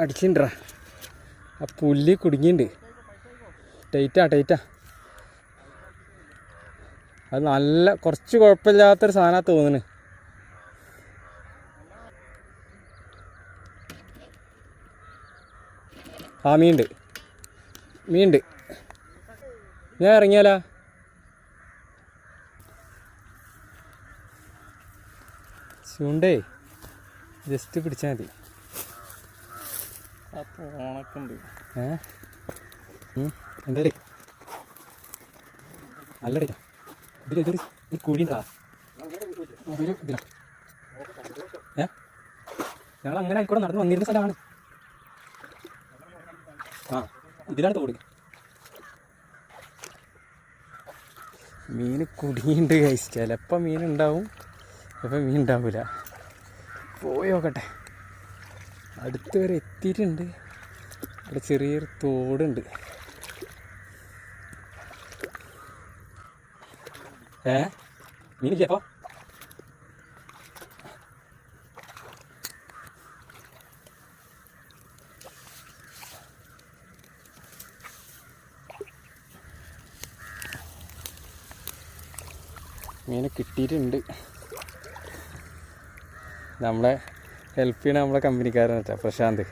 അടിച്ചിട്ടുണ്ടാ. ആ പുല്ല് കുടുങ്ങിയിട്ടുണ്ട്. ടൈറ്റാ. അത് നല്ല കുറച്ച് കുഴപ്പമില്ലാത്തൊരു സാധനമാണ് തോന്നുന്നു. ആ മീനുണ്ട്. ഞാൻ ഇറങ്ങിയാലാ? ചൂണ്ടേ ജസ്റ്റ് പിടിച്ചാൽ മതി. അപ്പോൾ ഓണക്കുണ്ട്. എന്താ നല്ല കുഴിണ്ടാ. ഞങ്ങൾ അങ്ങനെ ആയിക്കോട്ടെ നടന്ന് വന്നിരുന്ന സ്ഥലമാണ്. ഇതിലാണ് തോട്. മീൻ കുടുങ്ങിയുണ്ട് ഗൈസ്. ചിലപ്പോൾ മീനുണ്ടാവും, ചിലപ്പോൾ മീൻ ഉണ്ടാവില്ല. പോയി നോക്കട്ടെ. അടുത്ത് വരെ എത്തിയിട്ടുണ്ട്. ഇവിടെ ചെറിയൊരു തോടുണ്ട്. മീനില്ലേ? അപ്പോൾ മീനെ കിട്ടിയിട്ടുണ്ട്. നമ്മളെ ഹെൽപ്പ് ചെയ്യണ നമ്മളെ കമ്പനിക്കാരൻ വെച്ചാൽ പ്രശാന്ത്.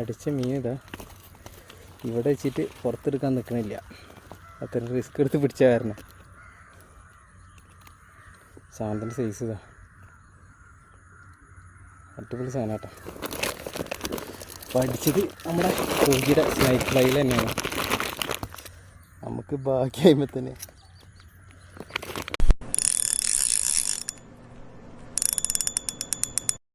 അടിച്ച മീൻ ഇതാ ഇവിടെ വെച്ചിട്ട് പുറത്തെടുക്കാൻ നിൽക്കണില്ല. അത്ര റിസ്ക് എടുത്ത് പിടിച്ച കാരണം. സാധനത്തിൻ്റെ സൈസ് ഇതാ അടിപൊളി സാധനം കേട്ടോ. പഠിച്ചത് നമ്മുടെ കോഴിയുടെ സ്നൈക്ക് ഫ്ലൈയിൽ തന്നെയാണ്. നമുക്ക് ബാക്കി ആകുമ്പോൾ തന്നെ